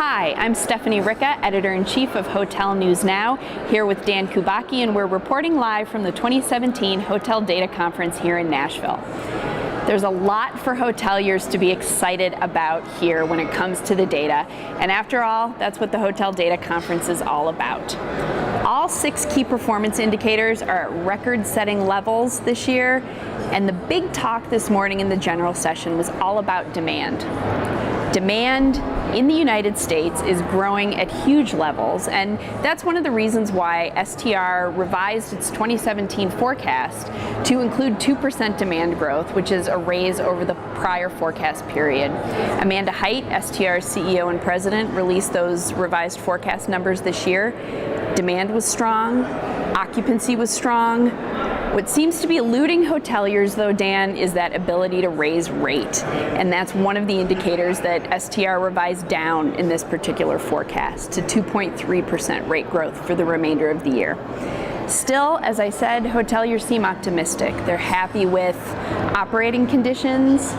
Hi, I'm Stephanie Ricca, Editor-in-Chief of Hotel News Now, here with Dan Kubacki, and we're reporting live from the 2017 Hotel Data Conference here in Nashville. There's a lot for hoteliers to be excited about here when it comes to the data, and after all, that's what the Hotel Data Conference is all about. All 6 key performance indicators are at record-setting levels this year, and the big talk this morning in the general session was all about demand. Demand in the United States is growing at huge levels, and that's one of the reasons why STR revised its 2017 forecast to include 2% demand growth, which is a raise over the prior forecast period. Amanda Hite, STR's CEO and president, released those revised forecast numbers this year. Demand was strong, occupancy was strong. What seems to be eluding hoteliers, though, Dan, is that ability to raise rate. And that's one of the indicators that STR revised down in this particular forecast to 2.3% rate growth for the remainder of the year. Still, as I said, hoteliers seem optimistic. They're happy with operating conditions.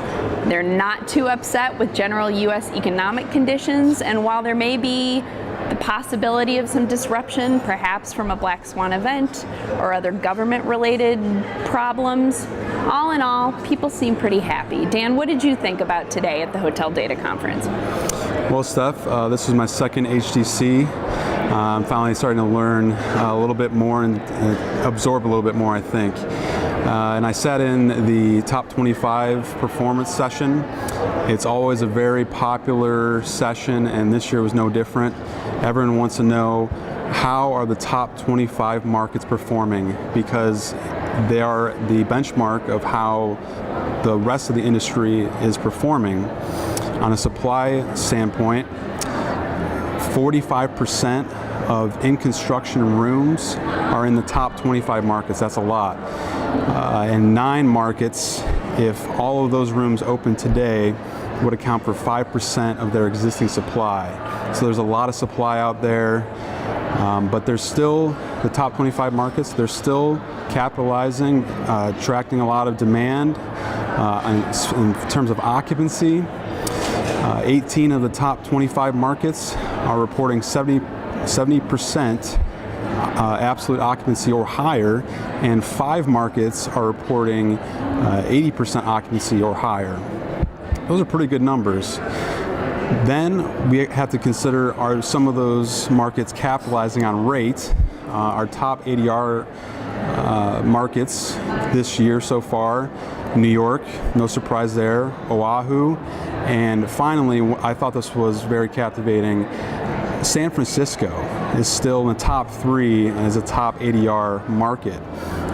They're not too upset with general U.S. economic conditions. And while there may be the possibility of some disruption, perhaps from a black swan event or other government-related problems, all in all, people seem pretty happy. Dan, what did you think about today at the Hotel Data Conference? Well, Steph, this was my second HDC. I'm finally starting to learn a little bit more and absorb a little bit more, I think. And I sat in the top 25 performance session. It's always a very popular session, and this year was no different. Everyone wants to know, how are the top 25 markets performing? Because they are the benchmark of how the rest of the industry is performing. On a supply standpoint, 45% of in-construction rooms are in the top 25 markets. That's a lot. And 9 markets, if all of those rooms open today, would account for 5% of their existing supply. So there's a lot of supply out there, but there's still, the top 25 markets, they're still capitalizing, attracting a lot of demand. In terms of occupancy, 18 of the top 25 markets are reporting 70% absolute occupancy or higher, and 5 markets are reporting 80% occupancy or higher. Those are pretty good numbers. Then we have to consider, are some of those markets capitalizing on rate? Our top ADR markets this year so far: New York, no surprise there, Oahu, and finally, I thought this was very captivating, San Francisco is still in the top 3 as a top ADR market.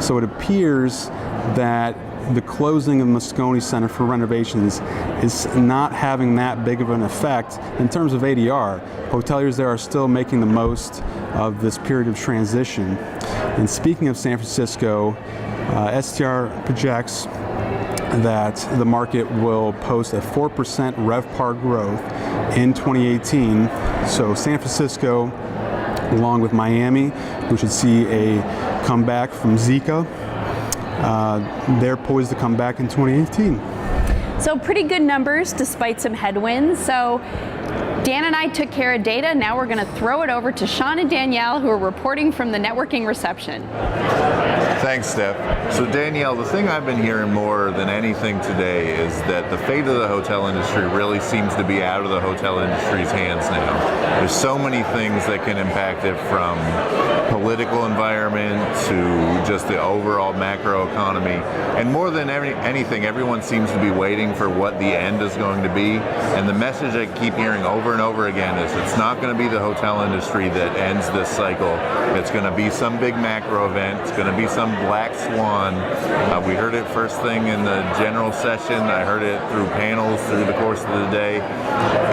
So it appears that the closing of the Moscone Center for renovations is not having that big of an effect in terms of ADR. Hoteliers there are still making the most of this period of transition. And speaking of San Francisco, STR projects that the market will post a 4% RevPAR growth in 2018. So San Francisco, along with Miami, we should see a comeback from Zika. They're poised to come back in 2018. So pretty good numbers despite some headwinds. So Dan and I took care of data. Now we're going to throw it over to Sean and Danielle, who are reporting from the networking reception. Thanks, Steph. So Danielle, the thing I've been hearing more than anything today is that the fate of the hotel industry really seems to be out of the hotel industry's hands now. There's so many things that can impact it, from political environment to just the overall macro economy. And more than anything, everyone seems to be waiting for what the end is going to be. And the message I keep hearing over and over again is it's not going to be the hotel industry that ends this cycle. It's going to be some big macro event. It's going to be some black swan. We heard it first thing in the general session. I heard it through panels through the course of the day.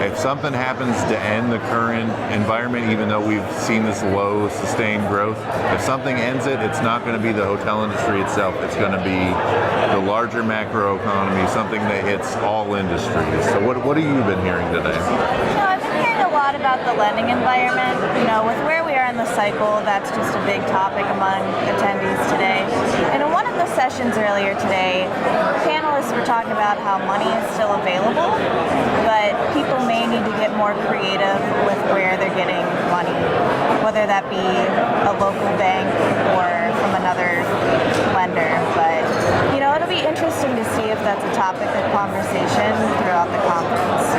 If something happens to end the current environment, even though we've seen this low sustained growth, if something ends it, it's not going to be the hotel industry itself. It's going to be the larger macro economy, something that hits all industries. So what have you been hearing today? I've been hearing a lot lot about the lending environment. You know, with where we are in the cycle, that's just a big topic among attendees today. And in one of the sessions earlier today, panelists were talking about how money is still available, but people may need to get more creative with where they're getting money, whether that be a local bank or from another lender. But, you know, it'll be interesting to see if that's a topic of conversation throughout the conference.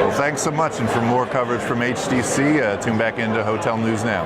Well, thanks so much. And for more coverage from HDC, tune back into Hotel News Now.